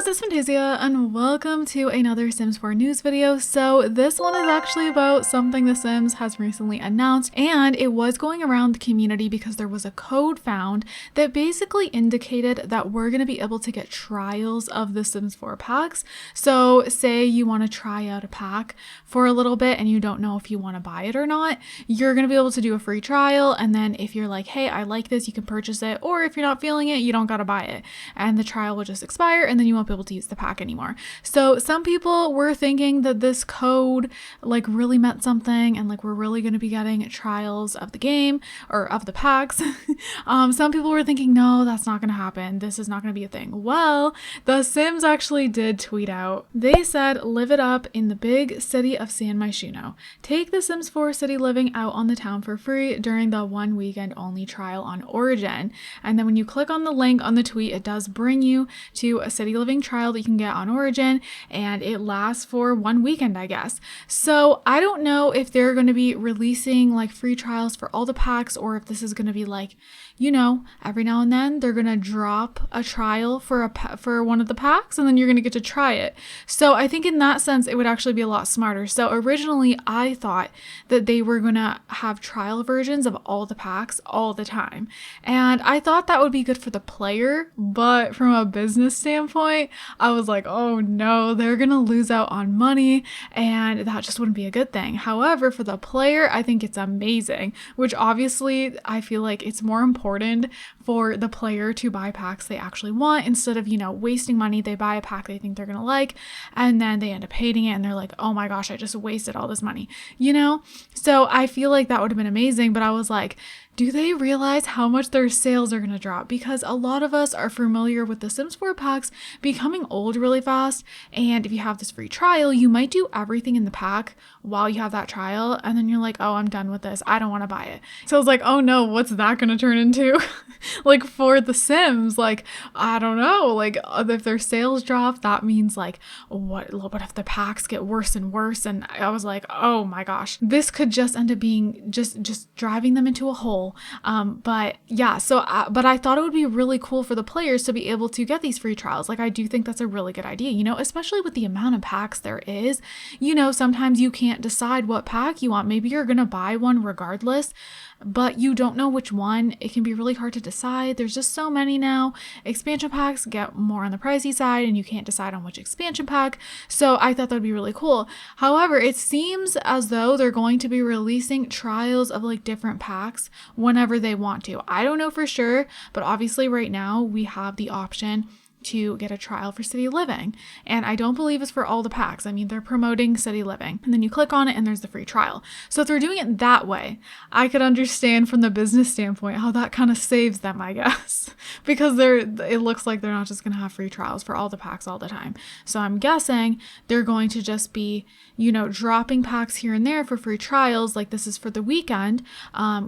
guys, it's Fantayzia and welcome to another Sims 4 news video. So this one is actually about something The Sims has recently announced, and it was going around the community because there was a code found that basically indicated that we're going to be able to get trials of the Sims 4 packs. So say you want to try out a pack for a little bit and you don't know if you want to buy it or not, you're going to be able to do a free trial, and then if you're like, hey, I like this, you can purchase it, or if you're not feeling it, you don't got to buy it, and the trial will just expire and then you won't be able to use the pack anymore. So some people were thinking that this code like really meant something and like we're really going to be getting trials of the game or of the packs. Some people were thinking, no, that's not going to happen. This is not going to be a thing. Well, The Sims actually did tweet out. They said, live it up in the big city of San Myshuno. Take The Sims 4 city living out on the town for free during the 1 weekend only trial on Origin. And then when you click on the link on the tweet, it does bring you to a city living trial that you can get on Origin, and it lasts for 1 weekend, I guess. So I don't know if they're going to be releasing like free trials for all the packs, or if this is going to be like, you know, every now and then they're going to drop a trial for one of the packs and then you're going to get to try it. So I think in that sense it would actually be a lot smarter. So originally I thought that they were going to have trial versions of all the packs all the time, and I thought that would be good for the player, but from a business standpoint I was like, oh no, they're going to lose out on money and that just wouldn't be a good thing. However, for the player I think it's amazing, which obviously I feel like it's more important for the player to buy packs they actually want instead of, you know, wasting money. They buy a pack they think they're gonna like and then they end up hating it and they're like, oh my gosh, I just wasted all this money, you know? So I feel like that would have been amazing, but I was like, do they realize how much their sales are going to drop? Because a lot of us are familiar with the Sims 4 packs becoming old really fast, and if you have this free trial, you might do everything in the pack while you have that trial, and then you're like, oh, I'm done with this, I don't want to buy it. So I was like, oh no, what's that going to turn into? Like for the Sims, like, I don't know, like if their sales drop, that means like, what if the packs get worse and worse? And I was like, oh my gosh, this could just end up being just driving them into a hole. But yeah, but I thought it would be really cool for the players to be able to get these free trials. Like I do think that's a really good idea, you know, especially with the amount of packs there is. You know, sometimes you can't decide what pack you want. Maybe you're gonna buy one regardless, but you don't know which one. It can be really hard to decide. There's just so many now. Expansion packs get more on the pricey side and you can't decide on which expansion pack. So I thought that would be really cool. However, it seems as though they're going to be releasing trials of like different packs whenever they want to. I don't know for sure, but obviously right now we have the option to get a trial for city living, and I don't believe it's for all the packs. I mean, they're promoting city living and then you click on it and there's the free trial. So if they're doing it that way, I could understand from the business standpoint how that kind of saves them, I guess, because it looks like they're not just going to have free trials for all the packs all the time. So I'm guessing they're going to just be, you know, dropping packs here and there for free trials, like this is for the weekend,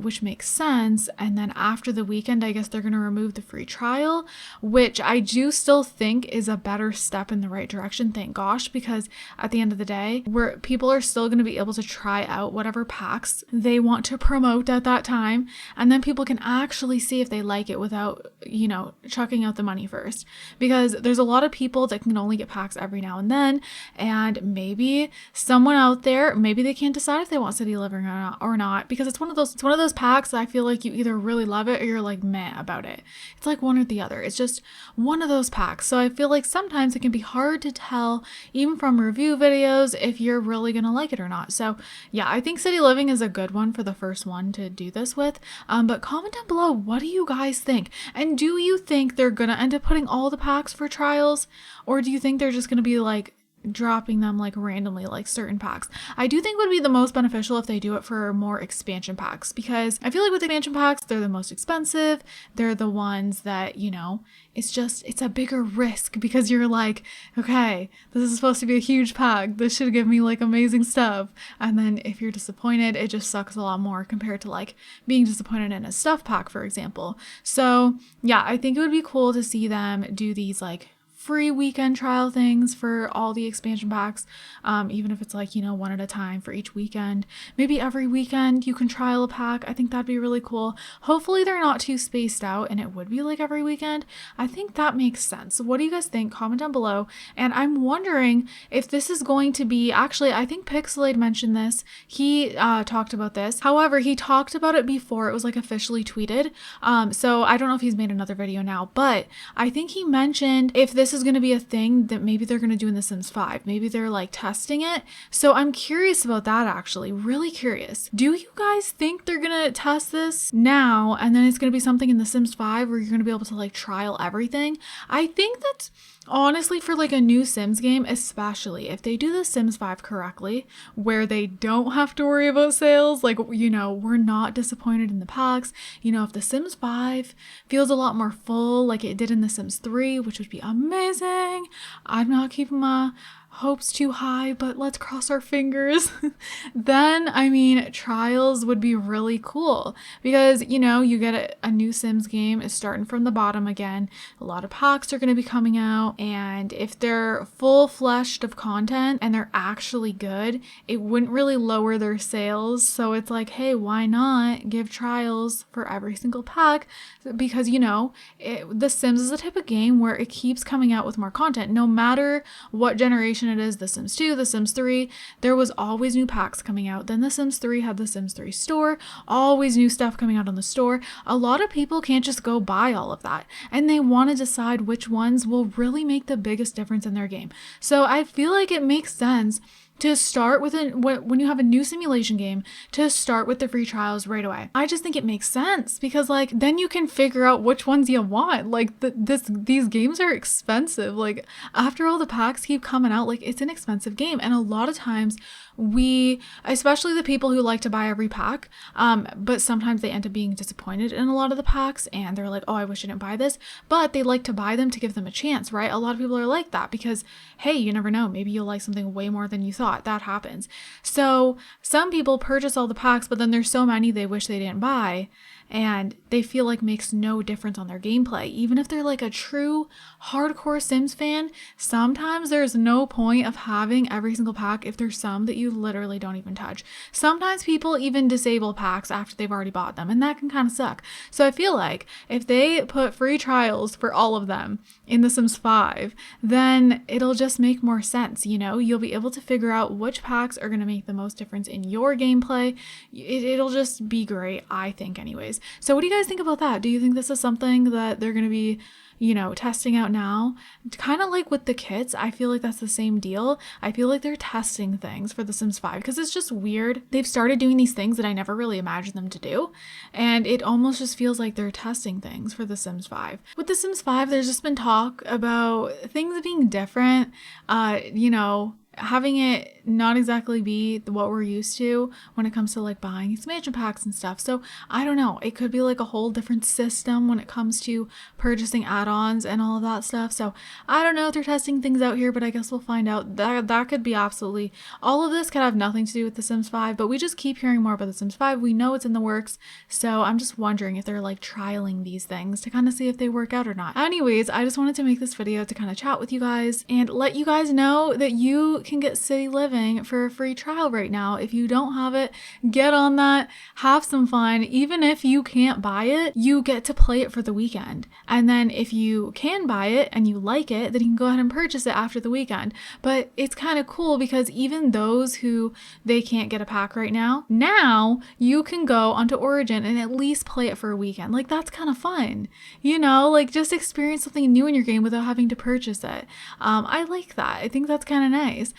which makes sense, and then after the weekend I guess they're going to remove the free trial, which I do still think is a better step in the right direction, thank gosh, because at the end of the day, where people are still going to be able to try out whatever packs they want to promote at that time, and then people can actually see if they like it without, you know, chucking out the money first, because there's a lot of people that can only get packs every now and then, and maybe someone out there, maybe they can't decide if they want city living or not, because it's one of those packs that I feel like you either really love it or you're like meh about it. It's like one or the other. It's just one of those packs. So I feel like sometimes it can be hard to tell, even from review videos, if you're really gonna like it or not. So yeah, I think city living is a good one for the first one to do this with. But comment down below, what do you guys think? And do you think they're gonna end up putting all the packs for trials, or do you think they're just gonna be like dropping them like randomly, like certain packs? I do think would be the most beneficial if they do it for more expansion packs, because I feel like with expansion packs, they're the most expensive. They're the ones that, you know, it's a bigger risk because you're like, okay, this is supposed to be a huge pack. This should give me like amazing stuff. And then if you're disappointed, it just sucks a lot more compared to like being disappointed in a stuff pack, for example. So yeah, I think it would be cool to see them do these like free weekend trial things for all the expansion packs, even if it's like, you know, one at a time for each weekend. Maybe every weekend you can trial a pack. I think that'd be really cool. Hopefully they're not too spaced out and it would be like every weekend. I think that makes sense. What do you guys think? Comment down below. And I'm wondering if this is going to be, actually, I think Pixelade mentioned this. He talked about this. However, he talked about it before it was like officially tweeted. So I don't know if he's made another video now, but I think he mentioned if this is going to be a thing that maybe they're going to do in The Sims 5. Maybe they're like testing it. So I'm curious about that, actually. Really curious. Do you guys think they're going to test this now and then it's going to be something in The Sims 5 where you're going to be able to like trial everything? I think that's honestly for like a new Sims game, especially if they do The Sims 5 correctly, where they don't have to worry about sales, like, you know, we're not disappointed in the packs. You know, if The Sims 5 feels a lot more full like it did in The Sims 3, which would be amazing. I'm not keeping my hopes too high, but let's cross our fingers. Then, I mean, trials would be really cool because, you know, you get a new Sims game is starting from the bottom again. A lot of packs are going to be coming out, and if they're full-fleshed of content and they're actually good, it wouldn't really lower their sales. So it's like, hey, why not give trials for every single pack? Because, you know, The Sims is the type of game where it keeps coming out with more content. No matter what generation it is, The Sims 2, The Sims 3, there was always new packs coming out. Then The Sims 3 had The Sims 3 store, always new stuff coming out on the store. A lot of people can't just go buy all of that, and they want to decide which ones will really make the biggest difference in their game. So I feel like it makes sense to start with when you have a new simulation game, to start with the free trials right away. I just think it makes sense because like then you can figure out which ones you want. Like these games are expensive. Like after all the packs keep coming out, like it's an expensive game, and a lot of times especially the people who like to buy every pack, but sometimes they end up being disappointed in a lot of the packs and they're like, oh, I wish I didn't buy this, but they like to buy them to give them a chance, right? A lot of people are like that because, hey, you never know, maybe you'll like something way more than you thought. That happens. So some people purchase all the packs, but then there's so many they wish they didn't buy, and they feel like makes no difference on their gameplay. Even if they're like a true hardcore Sims fan, sometimes there's no point of having every single pack if there's some that you literally don't even touch. Sometimes people even disable packs after they've already bought them, and that can kind of suck. So I feel like if they put free trials for all of them in The Sims 5, then it'll just make more sense, you know? You'll be able to figure out which packs are going to make the most difference in your gameplay. It'll just be great, I think anyways. So what do you guys think about that? Do you think this is something that they're going to be, you know, testing out now? Kind of like with the kits, I feel like that's the same deal. I feel like they're testing things for The Sims 5 because it's just weird. They've started doing these things that I never really imagined them to do, and it almost just feels like they're testing things for The Sims 5. With The Sims 5, there's just been talk about things being different, you know, having it not exactly be what we're used to when it comes to like buying expansion packs and stuff. So I don't know, it could be like a whole different system when it comes to purchasing add-ons and all of that stuff. So I don't know if they're testing things out here, but I guess we'll find out. That could be absolutely, all of this could have nothing to do with The Sims 5, but we just keep hearing more about The Sims 5. We know it's in the works, so I'm just wondering if they're like trialing these things to kind of see if they work out or not. Anyways, I just wanted to make this video to kind of chat with you guys and let you guys know that you can get City Living for a free trial right now. If you don't have it, get on that, have some fun. Even if you can't buy it, you get to play it for the weekend. And then if you can buy it and you like it, then you can go ahead and purchase it after the weekend. But it's kind of cool because even those who they can't get a pack right now you can go onto Origin and at least play it for a weekend. Like that's kind of fun, you know, like just experience something new in your game without having to purchase it. I like that. I think that's kind of nice.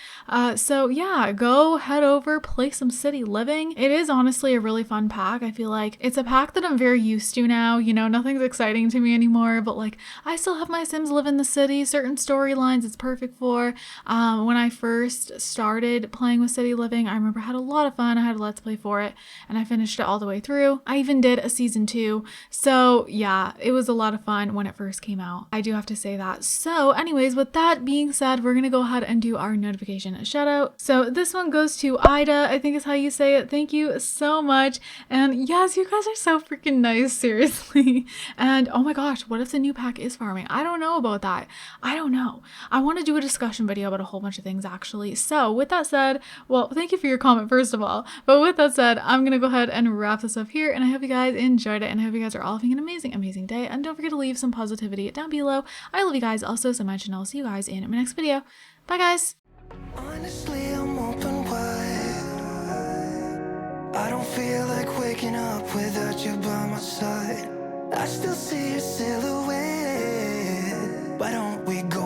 So yeah, go head over, play some City Living. It is honestly a really fun pack. I feel like it's a pack that I'm very used to now. You know, nothing's exciting to me anymore, but like I still have my Sims live in the city. Certain storylines it's perfect for. When I first started playing with City Living, I remember I had a lot of fun. I had a Let's Play for it and I finished it all the way through. I even did a season 2. So yeah, it was a lot of fun when it first came out. I do have to say that. So anyways, with that being said, we're gonna go ahead and do our notification notification shout out. So this one goes to Ida, I think is how you say it. Thank you so much. And yes, you guys are so freaking nice, seriously. And oh my gosh, what if the new pack is farming? I don't know about that. I don't know. I want to do a discussion video about a whole bunch of things actually. So with that said, well, thank you for your comment first of all. But with that said, I'm gonna go ahead and wrap this up here, and I hope you guys enjoyed it, and I hope you guys are all having an amazing day. And don't forget to leave some positivity down below. I love you guys also so much, and I'll see you guys in my next video. Bye guys. Honestly, I'm open wide. I don't feel like waking up without you by my side. I still see your silhouette. Why don't we go